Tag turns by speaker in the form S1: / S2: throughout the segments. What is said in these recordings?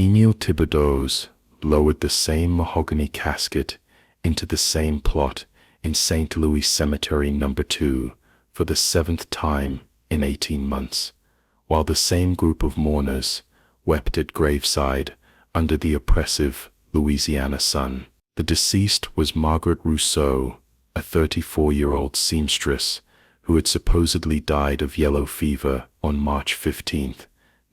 S1: Émile Thibodaux lowered the same mahogany casket into the same plot in St. Louis Cemetery No. 2 for the 7th time in 18 months, while the same group of mourners wept at graveside under the oppressive Louisiana sun. The deceased was Margaret Rousseau, a 34-year-old seamstress who had supposedly died of yellow fever on March 15,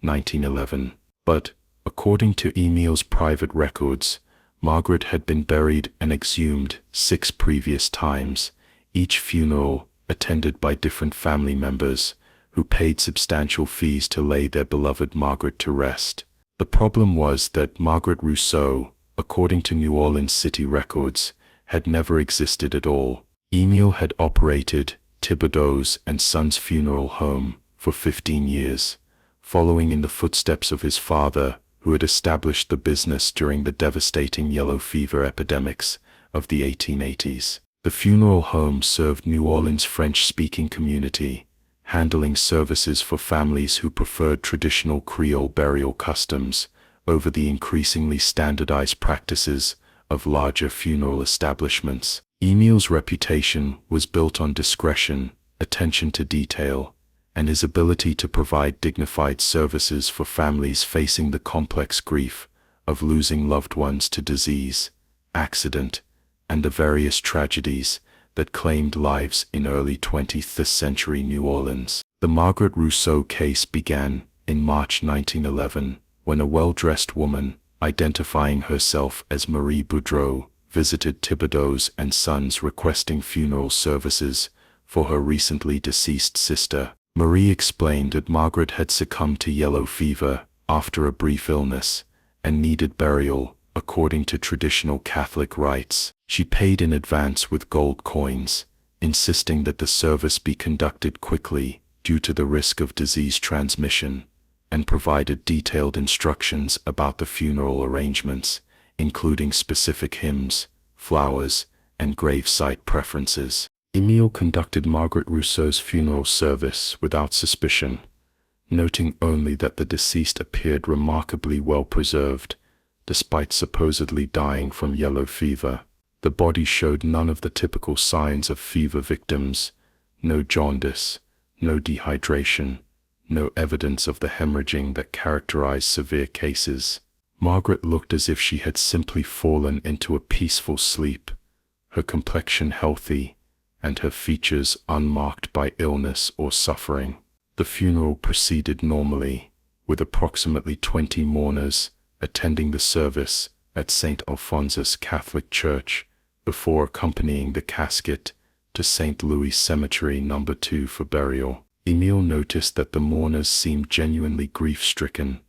S1: 1911. But, according to Émile's private records, Margaret had been buried and exhumed 6 previous times, each funeral attended by different family members who paid substantial fees to lay their beloved Margaret to rest. The problem was that Margaret Rousseau, according to New Orleans City records, had never existed at all. Émile had operated Thibodaux and Sons Funeral Home for 15 years, following in the footsteps of his father, who had established the business during the devastating yellow fever epidemics of the 1880s. The funeral home served New Orleans' French-speaking community, handling services for families who preferred traditional Creole burial customs over the increasingly standardized practices of larger funeral establishments. Émile's reputation was built on discretion, attention to detail, and his ability to provide dignified services for families facing the complex grief of losing loved ones to disease, accident, and the various tragedies that claimed lives in early 20th century New Orleans. The Margaret Rousseau case began in March 1911, when a well-dressed woman, identifying herself as Marie Boudreau, visited Thibodaux and Sons requesting funeral services for her recently deceased sister. Marie explained that Margaret had succumbed to yellow fever after a brief illness and needed burial according to traditional Catholic rites. She paid in advance with gold coins, insisting that the service be conducted quickly due to the risk of disease transmission, and provided detailed instructions about the funeral arrangements, including specific hymns, flowers, and gravesite preferences. Émile conducted Margaret Rousseau's funeral service without suspicion, noting only that the deceased appeared remarkably well preserved, despite supposedly dying from yellow fever. The body showed none of the typical signs of fever victims: no jaundice, no dehydration, no evidence of the hemorrhaging that characterized severe cases. Margaret looked as if she had simply fallen into a peaceful sleep, her complexion healthy, and her features unmarked by illness or suffering. The funeral proceeded normally, with approximately 20 mourners attending the service at St. Alphonsus Catholic Church before accompanying the casket to St. Louis Cemetery No. 2 for burial. Émile noticed that the mourners seemed genuinely grief-stricken,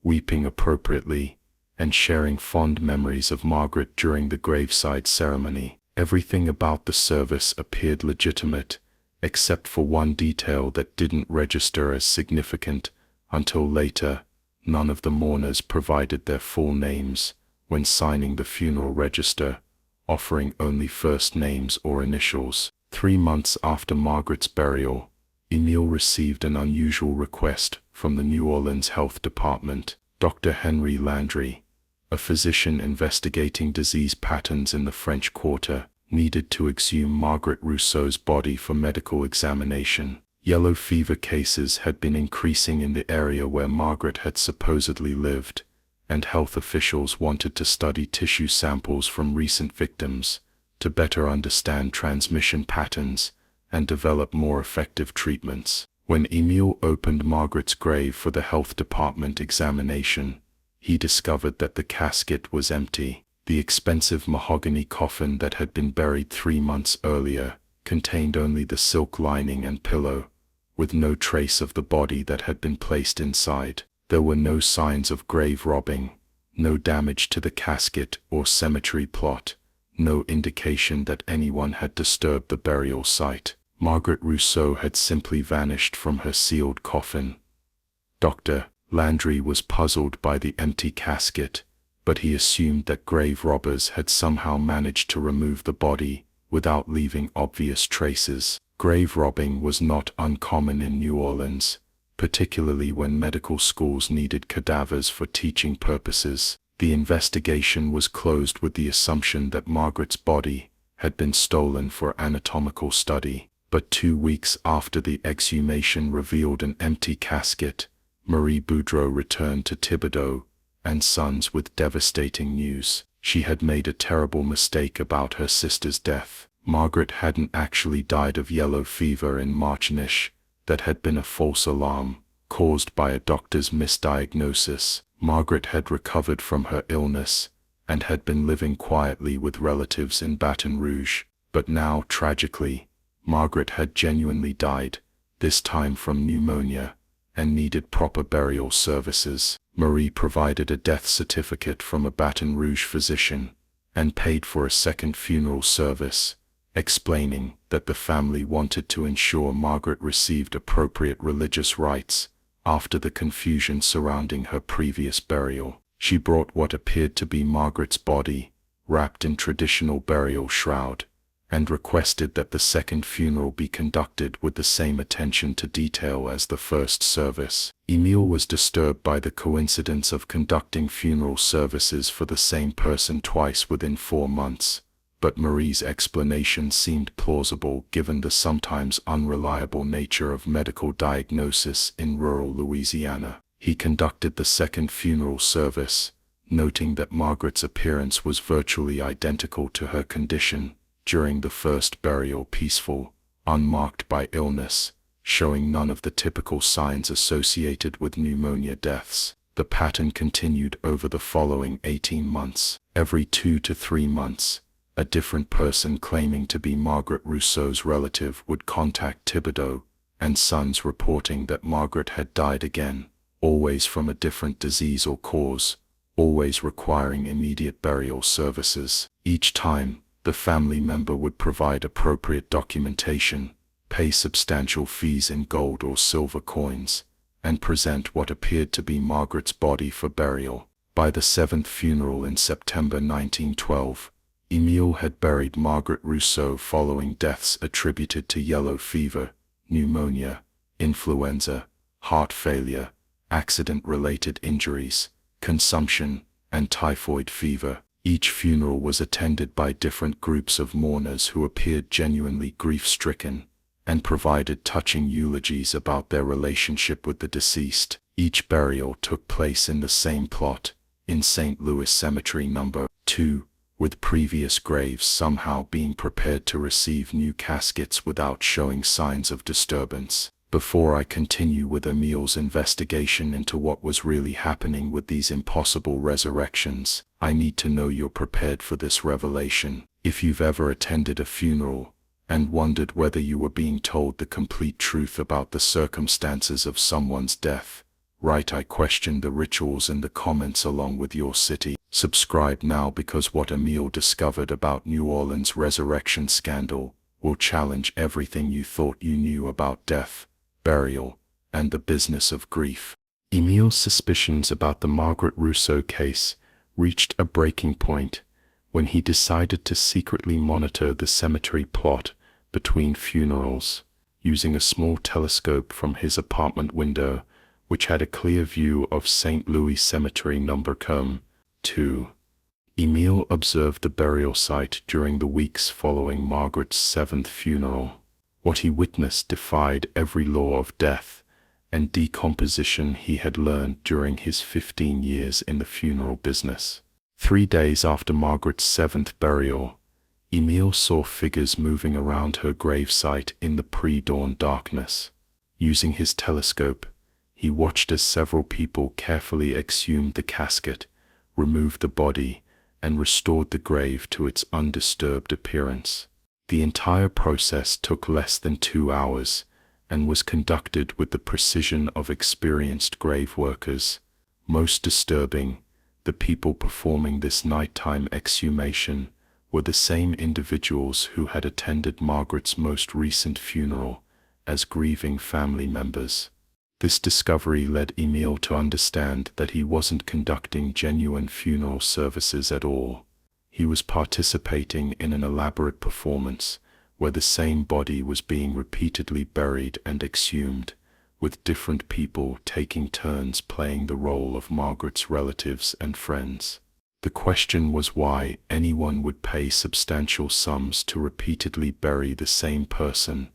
S1: weeping appropriately, and sharing fond memories of Margaret during the graveside ceremony. Everything about the service appeared legitimate, except for one detail that didn't register as significant until later. None of the mourners provided their full names when signing the funeral register, offering only first names or initials. 3 months after Margaret's burial, Émile received an unusual request from the New Orleans Health Department. Dr. Henry Landry, a physician investigating disease patterns in the French Quarter, needed to exhume Margaret Rousseau's body for medical examination. Yellow fever cases had been increasing in the area where Margaret had supposedly lived, and health officials wanted to study tissue samples from recent victims to better understand transmission patterns and develop more effective treatments. When Émile opened Margaret's grave for the health department examination, he discovered that the casket was empty. The expensive mahogany coffin that had been buried 3 months earlier contained only the silk lining and pillow, with no trace of the body that had been placed inside. There were no signs of grave robbing, no damage to the casket or cemetery plot, no indication that anyone had disturbed the burial site. Margaret Rousseau had simply vanished from her sealed coffin. Dr. Landry was puzzled by the empty casket, but he assumed that grave robbers had somehow managed to remove the body without leaving obvious traces. Grave robbing was not uncommon in New Orleans, particularly when medical schools needed cadavers for teaching purposes. The investigation was closed with the assumption that Margaret's body had been stolen for anatomical study. But 2 weeks after the exhumation revealed an empty casket, Marie Boudreau returned to Thibodaux and Sons with devastating news. She had made a terrible mistake about her sister's death. Margaret hadn't actually died of yellow fever in March-ish. That had been a false alarm, caused by a doctor's misdiagnosis. Margaret had recovered from her illness and had been living quietly with relatives in Baton Rouge. But now, tragically, Margaret had genuinely died, this time from pneumonia, and needed proper burial services. Marie provided a death certificate from a Baton Rouge physician and paid for a second funeral service, explaining that the family wanted to ensure Margaret received appropriate religious rites after the confusion surrounding her previous burial. She brought what appeared to be Margaret's body, wrapped in traditional burial shroud, and requested that the second funeral be conducted with the same attention to detail as the first service. Émile was disturbed by the coincidence of conducting funeral services for the same person twice within 4 months, but Marie's explanation seemed plausible given the sometimes unreliable nature of medical diagnosis in rural Louisiana. He conducted the second funeral service, noting that Margaret's appearance was virtually identical to her condition during the first burial, peaceful, unmarked by illness, showing none of the typical signs associated with pneumonia deaths. The pattern continued over the following 18 months. Every 2 to 3 months, a different person claiming to be Margaret Rousseau's relative would contact Thibodaux and Sons reporting that Margaret had died again, always from a different disease or cause, always requiring immediate burial services. Each time, the family member would provide appropriate documentation, pay substantial fees in gold or silver coins, and present what appeared to be Margaret's body for burial. By the 7th funeral in September 1912, Émile had buried Margaret Rousseau following deaths attributed to yellow fever, pneumonia, influenza, heart failure, accident-related injuries, consumption, and typhoid fever. Each funeral was attended by different groups of mourners who appeared genuinely grief-stricken and provided touching eulogies about their relationship with the deceased. Each burial took place in the same plot, in St. Louis Cemetery No. 2, with previous graves somehow being prepared to receive new caskets without showing signs of disturbance. Before I continue with Émile's investigation into what was really happening with these impossible resurrections, I need to know you're prepared for this revelation. If you've ever attended a funeral and wondered whether you were being told the complete truth about the circumstances of someone's death, write "I question the rituals" in the comments along with your city. Subscribe now, because what Émile discovered about New Orleans' resurrection scandal will challenge everything you thought you knew about death, burial, and the business of grief. Émile's suspicions about the Margaret Rousseau case reached a breaking point when he decided to secretly monitor the cemetery plot between funerals, using a small telescope from his apartment window, which had a clear view of St. Louis Cemetery No. 2. Émile observed the burial site during the weeks following Margaret's 7th funeral. What he witnessed defied every law of death and decomposition he had learned during his 15 years in the funeral business. 3 days after Margaret's 7th burial, Émile saw figures moving around her gravesite in the pre-dawn darkness. Using his telescope, he watched as several people carefully exhumed the casket, removed the body, and restored the grave to its undisturbed appearance. The entire process took less than 2 hours and was conducted with the precision of experienced grave workers. Most disturbing, the people performing this nighttime exhumation were the same individuals who had attended Margaret's most recent funeral as grieving family members. This discovery led Émile to understand that he wasn't conducting genuine funeral services at all. He was participating in an elaborate performance where the same body was being repeatedly buried and exhumed, with different people taking turns playing the role of Margaret's relatives and friends. The question was why anyone would pay substantial sums to repeatedly bury the same person,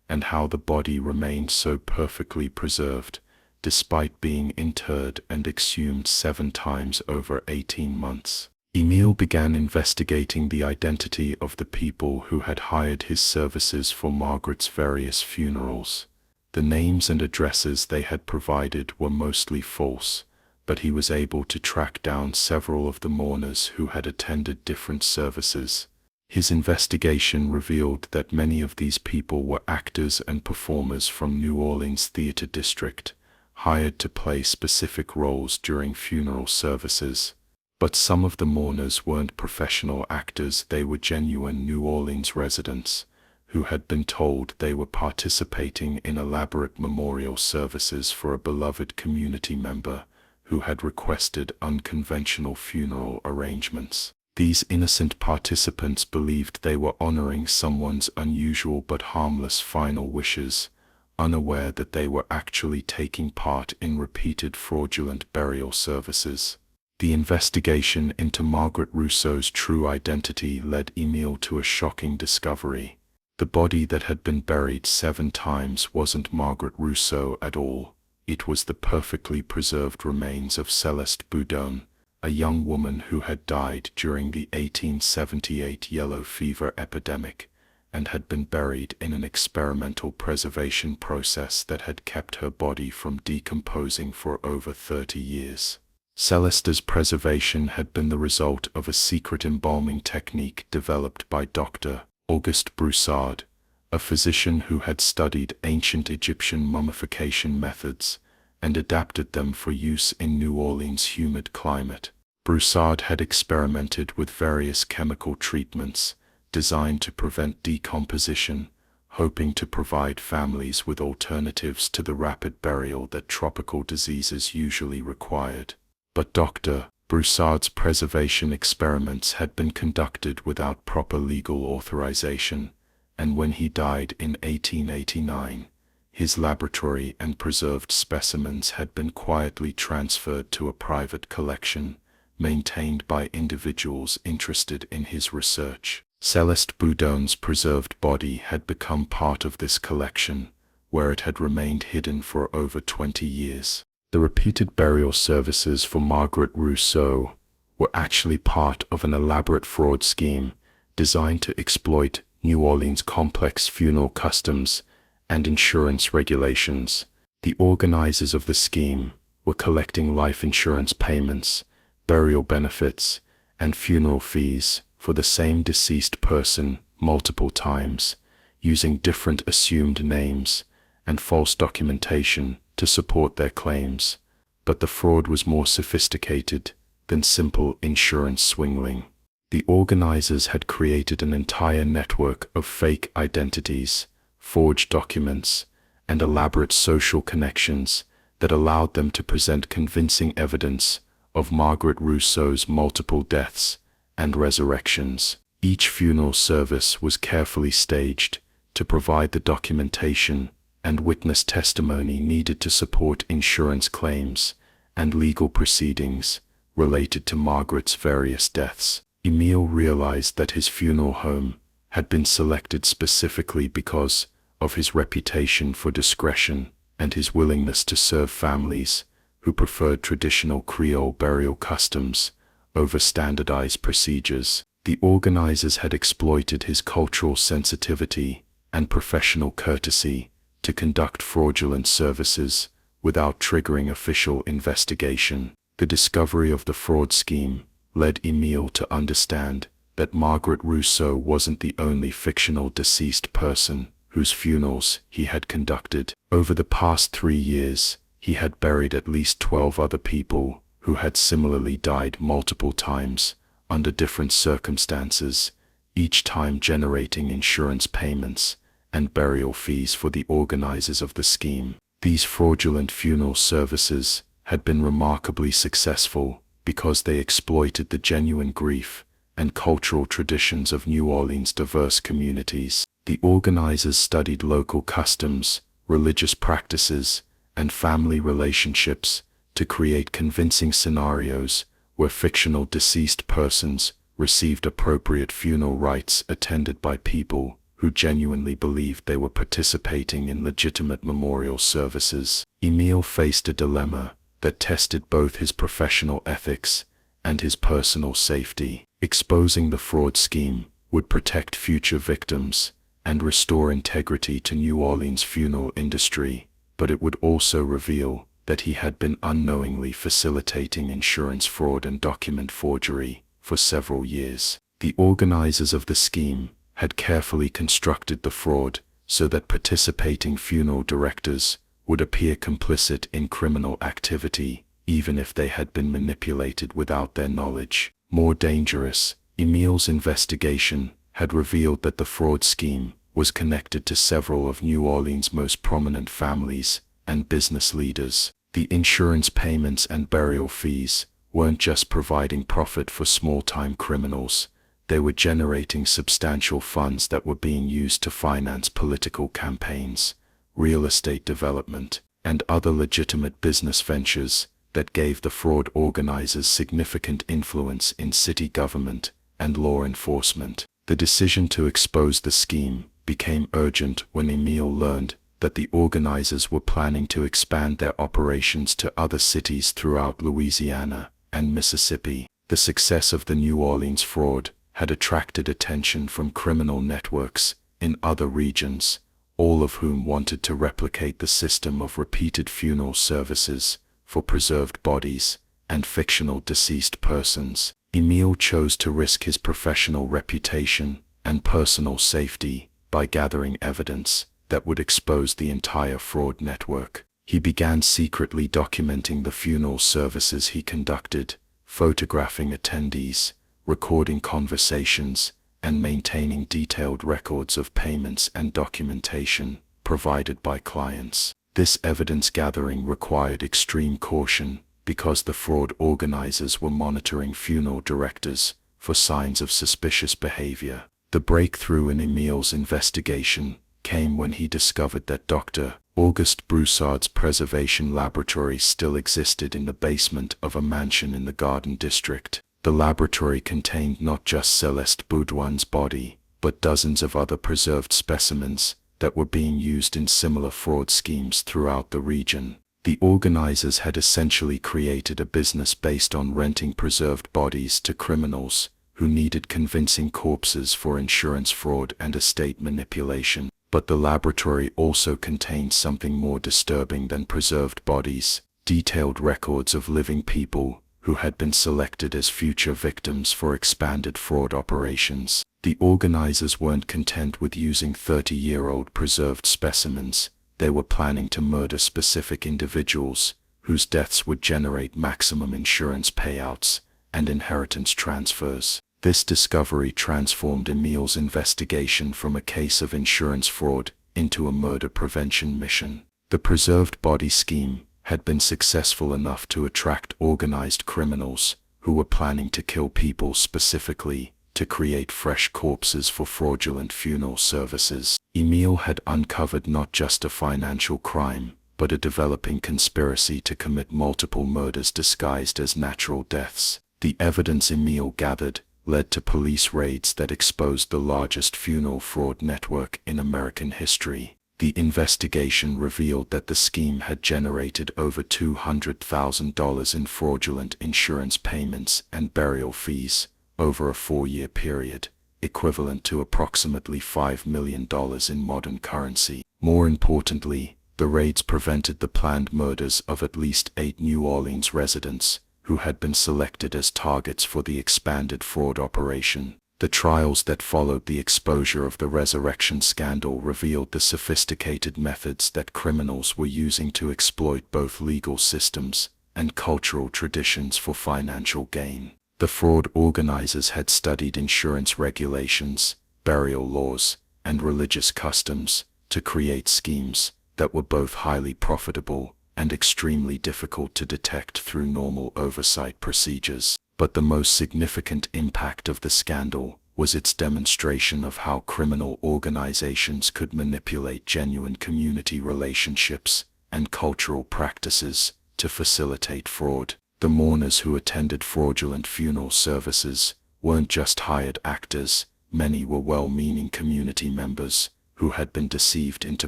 S1: and how the body remained so perfectly preserved, despite being interred and exhumed 7 times over 18 months. Émile began investigating the identity of the people who had hired his services for Margaret's various funerals. The names and addresses they had provided were mostly false, but he was able to track down several of the mourners who had attended different services. His investigation revealed that many of these people were actors and performers from New Orleans theater district, hired to play specific roles during funeral services. But some of the mourners weren't professional actors, they were genuine New Orleans residents, who had been told they were participating in elaborate memorial services for a beloved community member who had requested unconventional funeral arrangements. These innocent participants believed they were honoring someone's unusual but harmless final wishes, unaware that they were actually taking part in repeated fraudulent burial services. The investigation into Margaret Rousseau's true identity led Émile to a shocking discovery. The body that had been buried 7 times wasn't Margaret Rousseau at all. It was the perfectly preserved remains of Céleste Boudon, a young woman who had died during the 1878 yellow fever epidemic, and had been buried in an experimental preservation process that had kept her body from decomposing for over 30 years. Céleste's preservation had been the result of a secret embalming technique developed by Dr. Auguste Broussard, a physician who had studied ancient Egyptian mummification methods and adapted them for use in New Orleans' humid climate. Broussard had experimented with various chemical treatments designed to prevent decomposition, hoping to provide families with alternatives to the rapid burial that tropical diseases usually required. But Dr. Broussard's preservation experiments had been conducted without proper legal authorization, and when he died in 1889, his laboratory and preserved specimens had been quietly transferred to a private collection, maintained by individuals interested in his research. Céleste Boudon's preserved body had become part of this collection, where it had remained hidden for over 20 years. The repeated burial services for Margaret Rousseau were actually part of an elaborate fraud scheme designed to exploit New Orleans' complex funeral customs and insurance regulations. The organizers of the scheme were collecting life insurance payments, burial benefits, and funeral fees for the same deceased person multiple times, using different assumed names and false documentation to support their claims. But the fraud was more sophisticated than simple insurance swindling. The organizers had created an entire network of fake identities, forged documents, and elaborate social connections that allowed them to present convincing evidence of Margaret Rousseau's multiple deaths and resurrections. Each funeral service was carefully staged to provide the documentation and witness testimony needed to support insurance claims and legal proceedings related to Margaret's various deaths. Émile realized that his funeral home had been selected specifically because of his reputation for discretion and his willingness to serve families who preferred traditional Creole burial customs over standardized procedures. The organizers had exploited his cultural sensitivity and professional courtesy to conduct fraudulent services without triggering official investigation. The discovery of the fraud scheme led Émile to understand that Margaret Rousseau wasn't the only fictional deceased person whose funerals he had conducted. Over the past 3 years, he had buried at least 12 other people who had similarly died multiple times under different circumstances, each time generating insurance payments and burial fees for the organizers of the scheme. These fraudulent funeral services had been remarkably successful because they exploited the genuine grief and cultural traditions of New Orleans' diverse communities. The organizers studied local customs, religious practices, and family relationships to create convincing scenarios where fictional deceased persons received appropriate funeral rites attended by people who genuinely believed they were participating in legitimate memorial services. Émile faced a dilemma that tested both his professional ethics and his personal safety. Exposing the fraud scheme would protect future victims and restore integrity to New Orleans' funeral industry, but it would also reveal that he had been unknowingly facilitating insurance fraud and document forgery for several years. The organizers of the scheme had carefully constructed the fraud so that participating funeral directors would appear complicit in criminal activity, even if they had been manipulated without their knowledge. More dangerous, Émile's investigation had revealed that the fraud scheme was connected to several of New Orleans' most prominent families and business leaders. The insurance payments and burial fees weren't just providing profit for small-time criminals, they were generating substantial funds that were being used to finance political campaigns, real estate development, and other legitimate business ventures that gave the fraud organizers significant influence in city government and law enforcement. The decision to expose the scheme became urgent when Émile learned that the organizers were planning to expand their operations to other cities throughout Louisiana and Mississippi. The success of the New Orleans fraud had attracted attention from criminal networks in other regions, all of whom wanted to replicate the system of repeated funeral services for preserved bodies and fictional deceased persons. Émile chose to risk his professional reputation and personal safety by gathering evidence that would expose the entire fraud network. He began secretly documenting the funeral services he conducted, photographing attendees, recording conversations, and maintaining detailed records of payments and documentation provided by clients. This evidence gathering required extreme caution because the fraud organizers were monitoring funeral directors for signs of suspicious behavior. The breakthrough in Émile's investigation came when he discovered that Dr. Auguste Broussard's preservation laboratory still existed in the basement of a mansion in the Garden District. The laboratory contained not just Celeste Baudouin's body, but dozens of other preserved specimens that were being used in similar fraud schemes throughout the region. The organizers had essentially created a business based on renting preserved bodies to criminals who needed convincing corpses for insurance fraud and estate manipulation. But the laboratory also contained something more disturbing than preserved bodies: detailed records of living people who had been selected as future victims for expanded fraud operations. The organizers weren't content with using 30-year-old preserved specimens. They were planning to murder specific individuals whose deaths would generate maximum insurance payouts and inheritance transfers. This discovery transformed Émile's investigation from a case of insurance fraud into a murder prevention mission. The preserved body scheme had been successful enough to attract organized criminals who were planning to kill people specifically to create fresh corpses for fraudulent funeral services. Émile had uncovered not just a financial crime, but a developing conspiracy to commit multiple murders disguised as natural deaths. The evidence Émile gathered led to police raids that exposed the largest funeral fraud network in American history. The investigation revealed that the scheme had generated over $200,000 in fraudulent insurance payments and burial fees over a 4-year period, equivalent to approximately $5 million in modern currency. More importantly, the raids prevented the planned murders of at least 8 New Orleans residents who had been selected as targets for the expanded fraud operation. The trials that followed the exposure of the resurrection scandal revealed the sophisticated methods that criminals were using to exploit both legal systems and cultural traditions for financial gain. The fraud organizers had studied insurance regulations, burial laws, and religious customs to create schemes that were both highly profitable and extremely difficult to detect through normal oversight procedures. But the most significant impact of the scandal was its demonstration of how criminal organizations could manipulate genuine community relationships and cultural practices to facilitate fraud. The mourners who attended fraudulent funeral services weren't just hired actors. Many were well-meaning community members who had been deceived into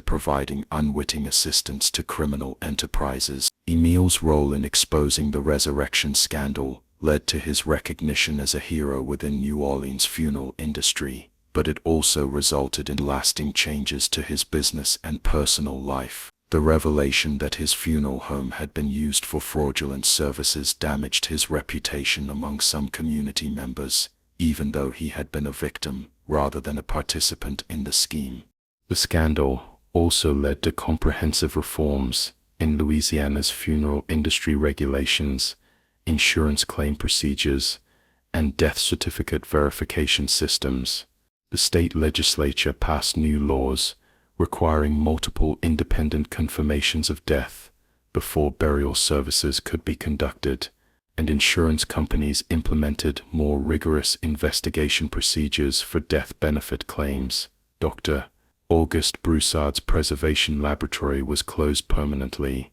S1: providing unwitting assistance to criminal enterprises. Émile's role in exposing the resurrection scandal led to his recognition as a hero within New Orleans' funeral industry, but it also resulted in lasting changes to his business and personal life. The revelation that his funeral home had been used for fraudulent services damaged his reputation among some community members, even though he had been a victim rather than a participant in the scheme. The scandal also led to comprehensive reforms in Louisiana's funeral industry regulations, insurance claim procedures, and death certificate verification systems. The state legislature passed new laws requiring multiple independent confirmations of death before burial services could be conducted, and insurance companies implemented more rigorous investigation procedures for death benefit claims. Dr. Auguste Broussard's preservation laboratory was closed permanently,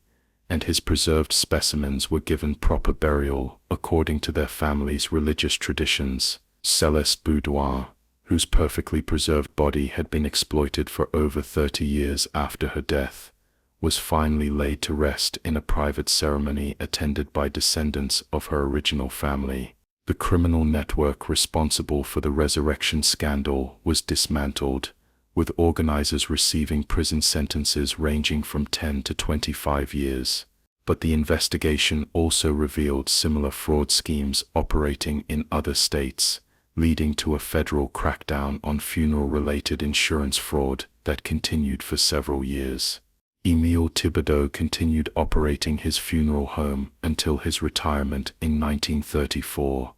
S1: and his preserved specimens were given proper burial according to their family's religious traditions. Céleste Boudoir, whose perfectly preserved body had been exploited for over 30 years after her death, was finally laid to rest in a private ceremony attended by descendants of her original family. The criminal network responsible for the resurrection scandal was dismantled, with organizers receiving prison sentences ranging from 10 to 25 years. But the investigation also revealed similar fraud schemes operating in other states, leading to a federal crackdown on funeral-related insurance fraud that continued for several years. Émile Thibodaux continued operating his funeral home until his retirement in 1934,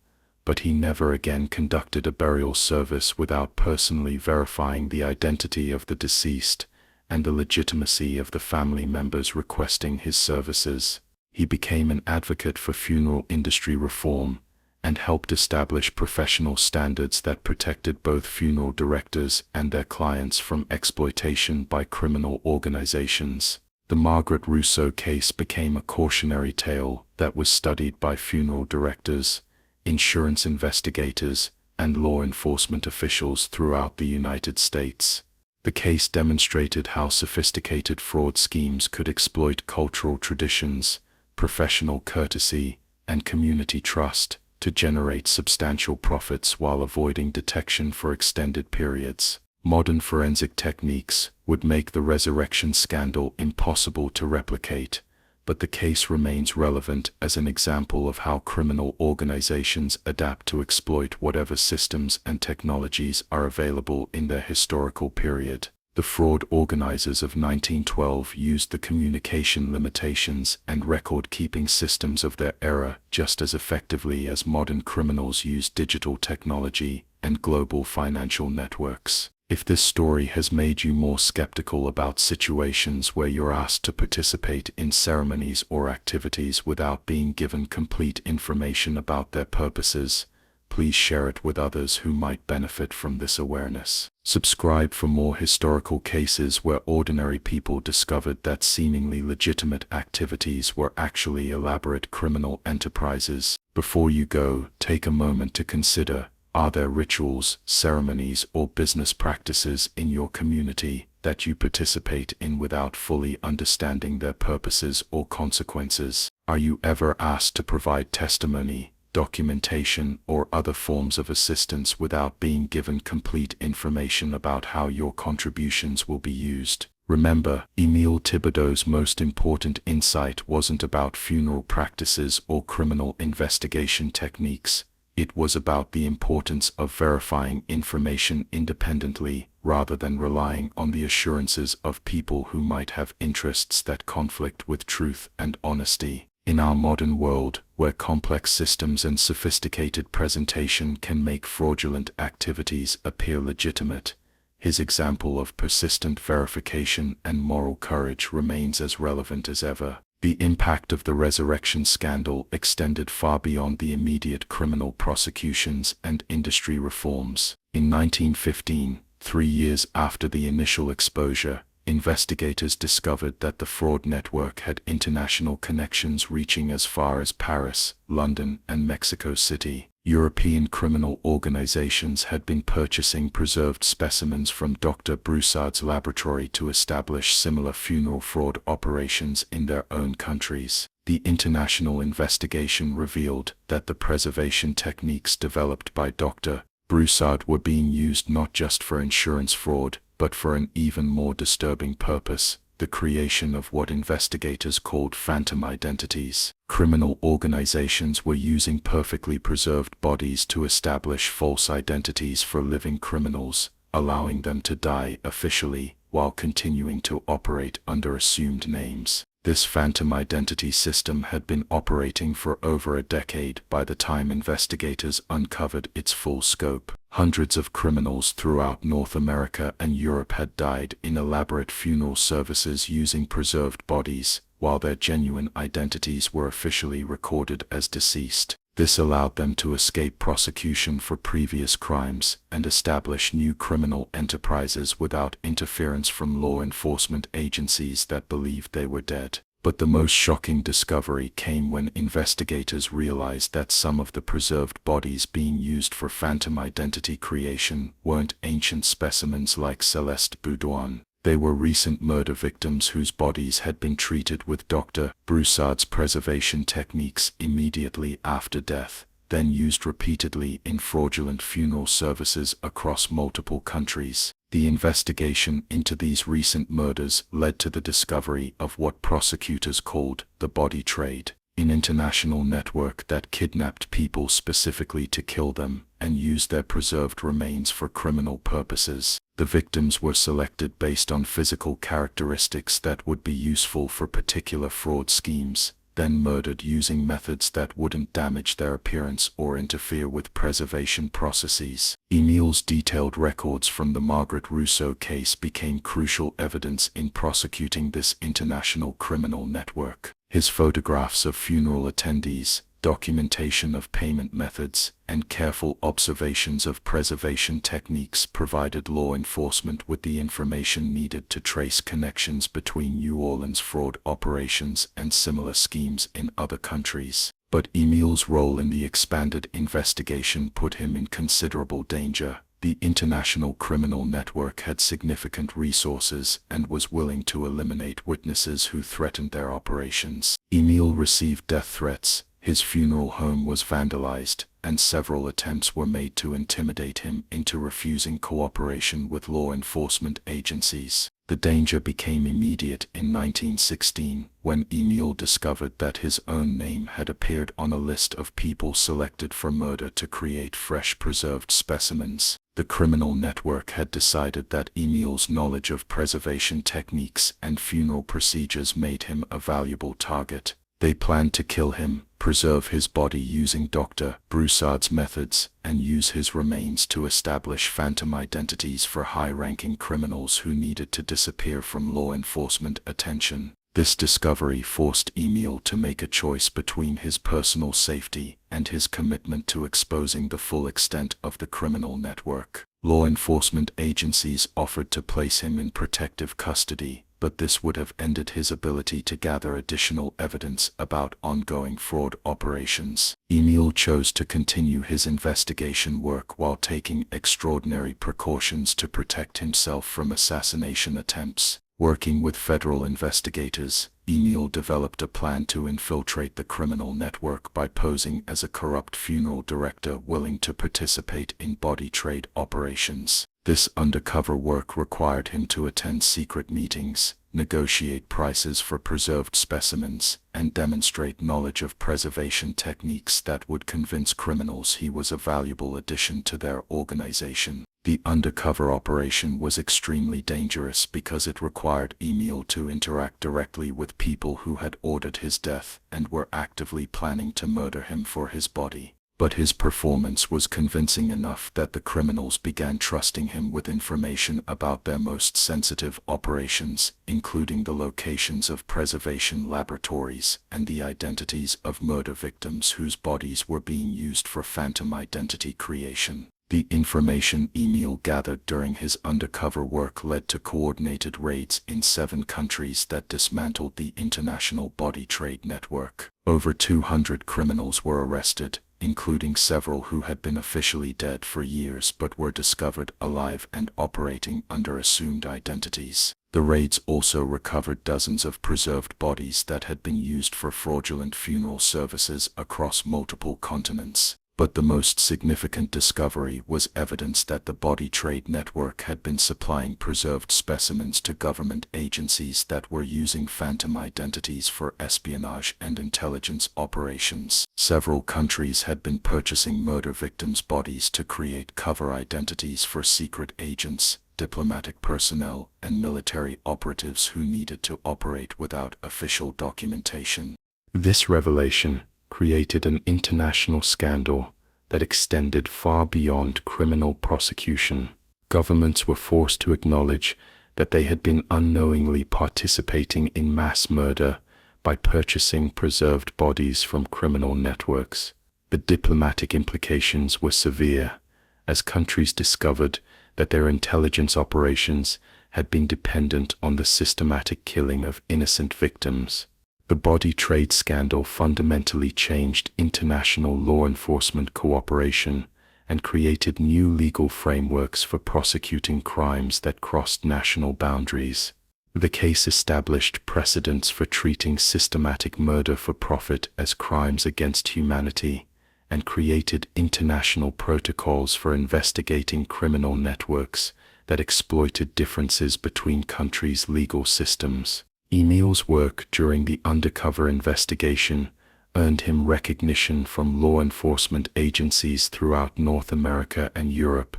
S1: but he never again conducted a burial service without personally verifying the identity of the deceased and the legitimacy of the family members requesting his services. He became an advocate for funeral industry reform and helped establish professional standards that protected both funeral directors and their clients from exploitation by criminal organizations. The Margaret Rousseau case became a cautionary tale that was studied by funeral directors, insurance investigators, and law enforcement officials throughout the United States. The case demonstrated how sophisticated fraud schemes could exploit cultural traditions, professional courtesy, and community trust to generate substantial profits while avoiding detection for extended periods. Modern forensic techniques would make the resurrection scandal impossible to replicate, but the case remains relevant as an example of how criminal organizations adapt to exploit whatever systems and technologies are available in their historical period. The fraud organizers of 1912 used the communication limitations and record-keeping systems of their era just as effectively as modern criminals use digital technology and global financial networks. If this story has made you more skeptical about situations where you're asked to participate in ceremonies or activities without being given complete information about their purposes, please share it with others who might benefit from this awareness. Subscribe for more historical cases where ordinary people discovered that seemingly legitimate activities were actually elaborate criminal enterprises. Before you go, take a moment to consider: are there rituals, ceremonies, or business practices in your community that you participate in without fully understanding their purposes or consequences? Are you ever asked to provide testimony, documentation, or other forms of assistance without being given complete information about how your contributions will be used? Remember, Émile Thibodaux's most important insight wasn't about funeral practices or criminal investigation techniques. It was about the importance of verifying information independently rather than relying on the assurances of people who might have interests that conflict with truth and honesty. In our modern world, where complex systems and sophisticated presentation can make fraudulent activities appear legitimate, his example of persistent verification and moral courage remains as relevant as ever. The impact of the resurrection scandal extended far beyond the immediate criminal prosecutions and industry reforms. In 1915, 3 years after the initial exposure, investigators discovered that the fraud network had international connections reaching as far as Paris, London, and Mexico City. European criminal organizations had been purchasing preserved specimens from Dr. Broussard's laboratory to establish similar funeral fraud operations in their own countries. The international investigation revealed that the preservation techniques developed by Dr. Broussard were being used not just for insurance fraud, but for an even more disturbing purpose: the creation of what investigators called phantom identities. Criminal organizations were using perfectly preserved bodies to establish false identities for living criminals, allowing them to die officially while continuing to operate under assumed names. This phantom identity system had been operating for over a decade by the time investigators uncovered its full scope. Hundreds of criminals throughout North America and Europe had died in elaborate funeral services using preserved bodies, while their genuine identities were officially recorded as deceased. This allowed them to escape prosecution for previous crimes and establish new criminal enterprises without interference from law enforcement agencies that believed they were dead. But the most shocking discovery came when investigators realized that some of the preserved bodies being used for phantom identity creation weren't ancient specimens like Céleste Boudouin. They were recent murder victims whose bodies had been treated with Dr. Broussard's preservation techniques immediately after death, then used repeatedly in fraudulent funeral services across multiple countries. The investigation into these recent murders led to the discovery of what prosecutors called the body trade, an international network that kidnapped people specifically to kill them and used their preserved remains for criminal purposes. The victims were selected based on physical characteristics that would be useful for particular fraud schemes, then murdered using methods that wouldn't damage their appearance or interfere with preservation processes. Émile's detailed records from the Margaret Rousseau case became crucial evidence in prosecuting this international criminal network. His photographs of funeral attendees, documentation of payment methods, and careful observations of preservation techniques provided law enforcement with the information needed to trace connections between New Orleans fraud operations and similar schemes in other countries. But Émile's role in the expanded investigation put him in considerable danger. The international criminal network had significant resources and was willing to eliminate witnesses who threatened their operations. Émile received death threats, his funeral home was vandalized, and several attempts were made to intimidate him into refusing cooperation with law enforcement agencies. The danger became immediate in 1916 when Émile discovered that his own name had appeared on a list of people selected for murder to create fresh preserved specimens. The criminal network had decided that Émile's knowledge of preservation techniques and funeral procedures made him a valuable target. They planned to kill him, preserve his body using Dr. Broussard's methods, and use his remains to establish phantom identities for high-ranking criminals who needed to disappear from law enforcement attention. This discovery forced Émile to make a choice between his personal safety and his commitment to exposing the full extent of the criminal network. Law enforcement agencies offered to place him in protective custody, but this would have ended his ability to gather additional evidence about ongoing fraud operations. Émile chose to continue his investigation work while taking extraordinary precautions to protect himself from assassination attempts. Working with federal investigators, Émile developed a plan to infiltrate the criminal network by posing as a corrupt funeral director willing to participate in body trade operations. This undercover work required him to attend secret meetings, negotiate prices for preserved specimens, and demonstrate knowledge of preservation techniques that would convince criminals he was a valuable addition to their organization. The undercover operation was extremely dangerous because it required Émile to interact directly with people who had ordered his death and were actively planning to murder him for his body. But his performance was convincing enough that the criminals began trusting him with information about their most sensitive operations, including the locations of preservation laboratories and the identities of murder victims whose bodies were being used for phantom identity creation.
S2: The information Émile gathered during his undercover work led to coordinated raids in 7 countries that dismantled the international body trade network. Over 200 criminals were arrested, including several who had been officially dead for years but were discovered alive and operating under assumed identities. The raids also recovered dozens of preserved bodies that had been used for fraudulent funeral services across multiple continents. But the most significant discovery was evidence that the body trade network had been supplying preserved specimens to government agencies that were using phantom identities for espionage and intelligence operations. Several countries had been purchasing murder victims' bodies to create cover identities for secret agents, diplomatic personnel, and military operatives who needed to operate without official documentation.
S1: This revelation created an international scandal that extended far beyond criminal prosecution. Governments were forced to acknowledge that they had been unknowingly participating in mass murder by purchasing preserved bodies from criminal networks. The diplomatic implications were severe, as countries discovered that their intelligence operations had been dependent on the systematic killing of innocent victims. The body trade scandal fundamentally changed international law enforcement cooperation and created new legal frameworks for prosecuting crimes that crossed national boundaries. The case established precedents for treating systematic murder for profit as crimes against humanity and created international protocols for investigating criminal networks that exploited differences between countries' legal systems. Émile's work during the undercover investigation earned him recognition from law enforcement agencies throughout North America and Europe,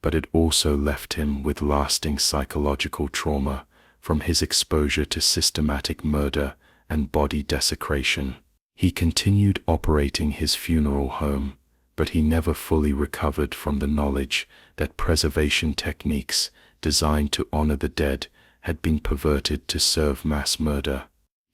S1: but it also left him with lasting psychological trauma from his exposure to systematic murder and body desecration. He continued operating his funeral home, but he never fully recovered from the knowledge that preservation techniques designed to honor the dead had been perverted to serve mass murder.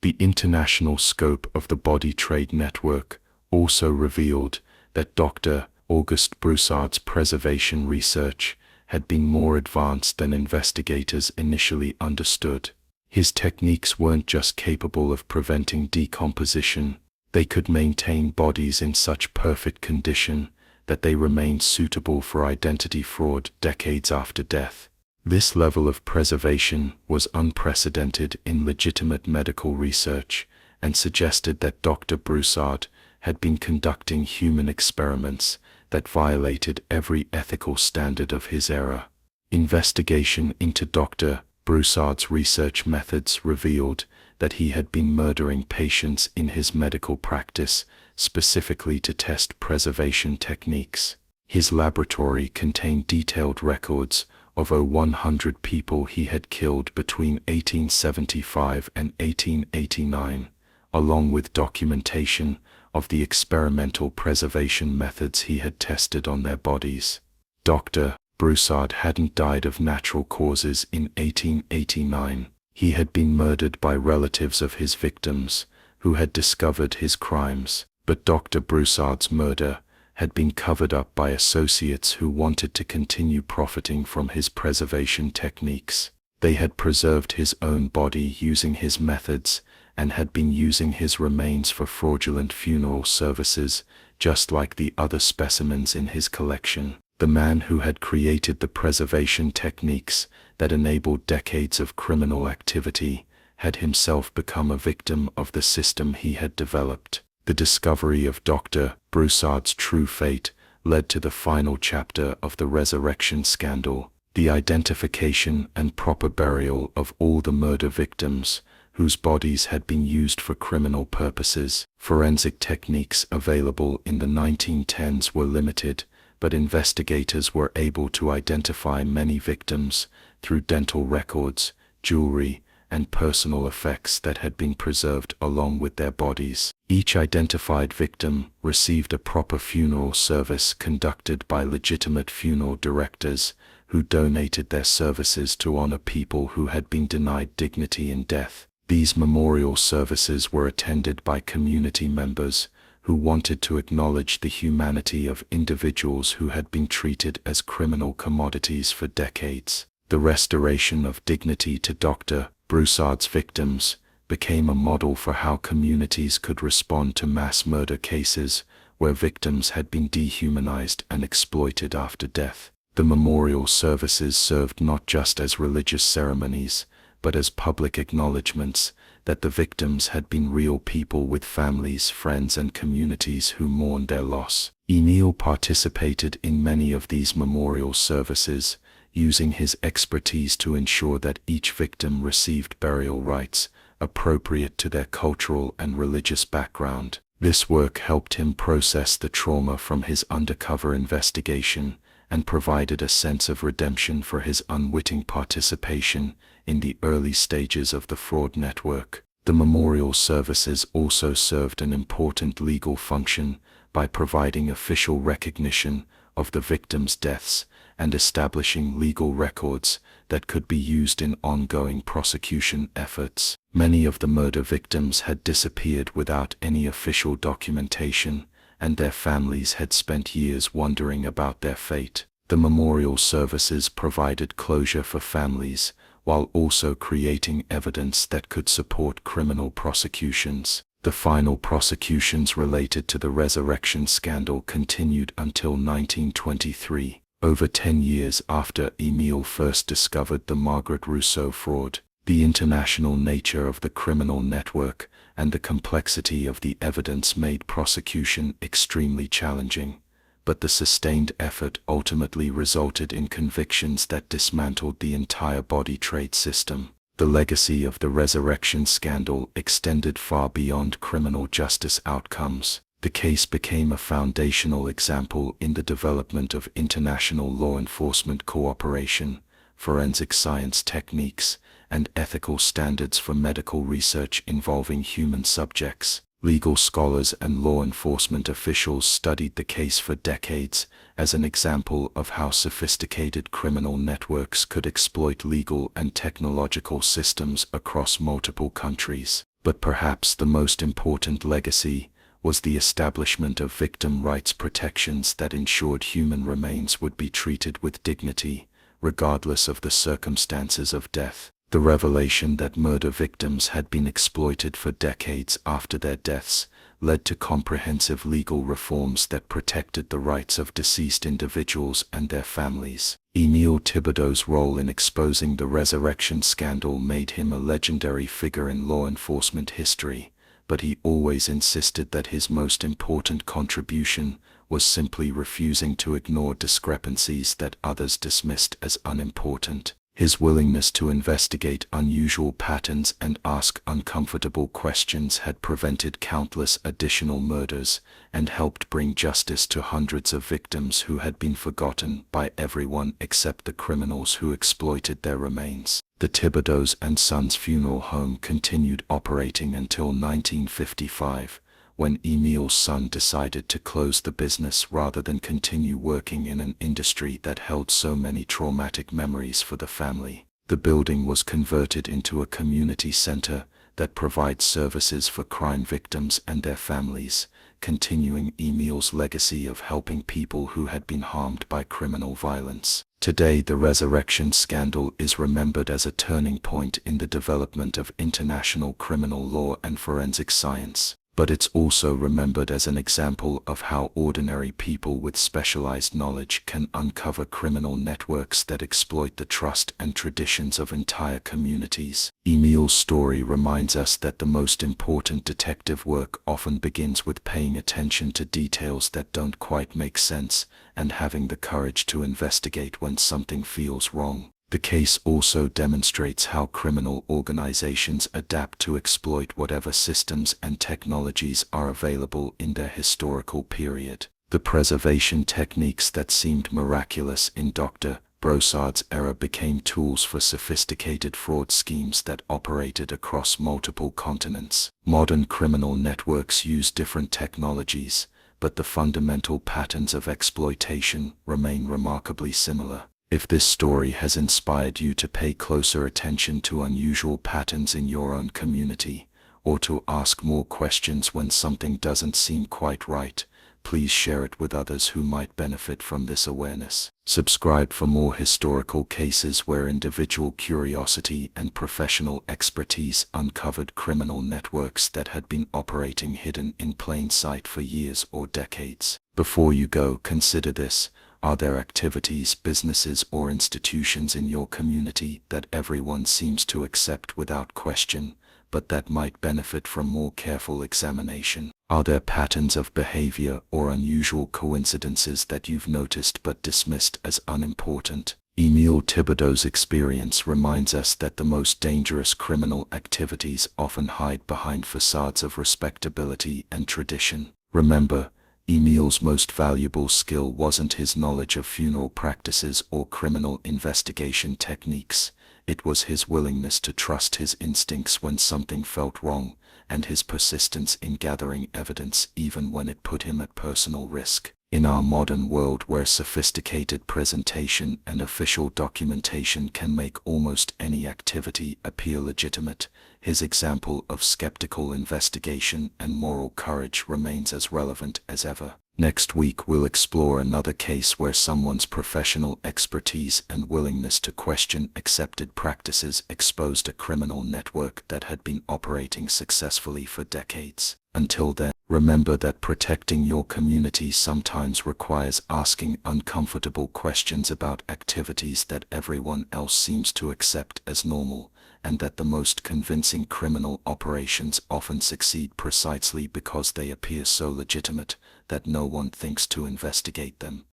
S1: The international scope of the body trade network also revealed that Dr. Auguste Broussard's preservation research had been more advanced than investigators initially understood. His techniques weren't just capable of preventing decomposition, they could maintain bodies in such perfect condition that they remained suitable for identity fraud decades after death. This level of preservation was unprecedented in legitimate medical research and suggested that Dr. Broussard had been conducting human experiments that violated every ethical standard of his era. Investigation into Dr. Broussard's research methods revealed that he had been murdering patients in his medical practice specifically to test preservation techniques. His laboratory contained detailed records of over 100 people he had killed between 1875 and 1889, along with documentation of the experimental preservation methods he had tested on their bodies. Dr. Broussard hadn't died of natural causes in 1889. He had been murdered by relatives of his victims, who had discovered his crimes, but Dr. Broussard's murder had been covered up by associates who wanted to continue profiting from his preservation techniques. They had preserved his own body using his methods and had been using his remains for fraudulent funeral services, just like the other specimens in his collection. The man who had created the preservation techniques that enabled decades of criminal activity had himself become a victim of the system he had developed. The discovery of Dr. Broussard's true fate led to the final chapter of the resurrection scandal, the identification and proper burial of all the murder victims whose bodies had been used for criminal purposes. Forensic techniques available in the 1910s were limited, but investigators were able to identify many victims through dental records, jewelry, and personal effects that had been preserved along with their bodies. Each identified victim received a proper funeral service conducted by legitimate funeral directors who donated their services to honor people who had been denied dignity in death. These memorial services were attended by community members
S2: who wanted to acknowledge the humanity of individuals who had been treated as criminal commodities for decades. The restoration of dignity to Dr. Broussard's victims became a model for how communities could respond to mass murder cases where victims had been dehumanized and exploited after death. The memorial services served not just as religious ceremonies, but as public acknowledgments that the victims had been real people with families, friends, and communities who mourned their loss. Émile participated in many of these memorial services, using his expertise to ensure that each victim received burial rites appropriate to their cultural and religious background. This work helped him process the trauma from his undercover investigation and provided a sense of redemption for his unwitting participation in the early stages of the fraud network. The memorial services also served an important legal function by providing official recognition of the victims' deaths and establishing legal records that could be used in ongoing prosecution efforts. Many of the murder victims had disappeared without any official documentation, and their families had spent years wondering about their fate. The memorial services provided closure for families, while also creating evidence that could support criminal prosecutions. The final prosecutions related to the resurrection scandal continued until 1923, over 10 years after Émile first discovered the Margaret Rousseau fraud. The international nature of the criminal network and the complexity of the evidence made prosecution extremely challenging, but the sustained effort ultimately resulted in convictions that dismantled the entire body trade system. The legacy of the resurrection scandal extended far beyond criminal justice outcomes. The case became a foundational example in the development of international law enforcement cooperation, forensic science techniques, and ethical standards for medical research involving human subjects. Legal scholars and law enforcement officials studied the case for decades as an example of how sophisticated criminal networks could exploit legal and technological systems across multiple countries. But perhaps the most important legacy was the establishment of victim rights protections that ensured human remains would be treated with dignity, regardless of the circumstances of death. The revelation that murder victims had been exploited for decades after their deaths led to comprehensive legal reforms that protected the rights of deceased individuals and their families. Émile Thibodaux's role in exposing the resurrection scandal made him a legendary figure in law enforcement history, but he always insisted that his most important contribution was simply refusing to ignore discrepancies that others dismissed as unimportant. His willingness to investigate unusual patterns and ask uncomfortable questions had prevented countless additional murders and helped bring justice to hundreds of victims who had been forgotten by everyone except the criminals who exploited their remains. The Thibodaux and Sons funeral home continued operating until 1955, when Émile's son decided to close the business rather than continue working in an industry that held so many traumatic memories for the family. The building was converted into a community center that provides services for crime victims and their families, continuing Émile's legacy of helping people who had been harmed by criminal violence. Today, the resurrection scandal is remembered as a turning point in the development of international criminal law and forensic science. But it's also remembered as an example of how ordinary people with specialized knowledge can uncover criminal networks that exploit the trust and traditions of entire communities. Émile's story reminds us that the most important detective work often begins with paying attention to details that don't quite make sense and having the courage to investigate when something feels wrong. The case also demonstrates how criminal organizations adapt to exploit whatever systems and technologies are available in their historical period. The preservation techniques that seemed miraculous in Dr. Broussard's era became tools for sophisticated fraud schemes that operated across multiple continents. Modern criminal networks use different technologies, but the fundamental patterns of exploitation remain remarkably similar. If this story has inspired you to pay closer attention to unusual patterns in your own community, or to ask more questions when something doesn't seem quite right, please share it with others who might benefit from this awareness. Subscribe for more historical cases where individual curiosity and professional expertise uncovered criminal networks that had been operating hidden in plain sight for years or decades. Before you go, consider this. Are there activities, businesses, or institutions in your community that everyone seems to accept without question, but that might benefit from more careful examination? Are there patterns of behavior or unusual coincidences that you've noticed but dismissed as unimportant? Émile Thibodaux's experience reminds us that the most dangerous criminal activities often hide behind facades of respectability and tradition. Remember, Émile's most valuable skill wasn't his knowledge of funeral practices or criminal investigation techniques. It was his willingness to trust his instincts when something felt wrong, and his persistence in gathering evidence even when it put him at personal risk. In our modern world where sophisticated presentation and official documentation can make almost any activity appear legitimate, his example of skeptical investigation and moral courage remains as relevant as ever. Next week we'll explore another case where someone's professional expertise and willingness to question accepted practices exposed a criminal network that had been operating successfully for decades. Until then, remember that protecting your community sometimes requires asking uncomfortable questions about activities that everyone else seems to accept as normal, and that the most convincing criminal operations often succeed precisely because they appear so legitimate that no one thinks to investigate them.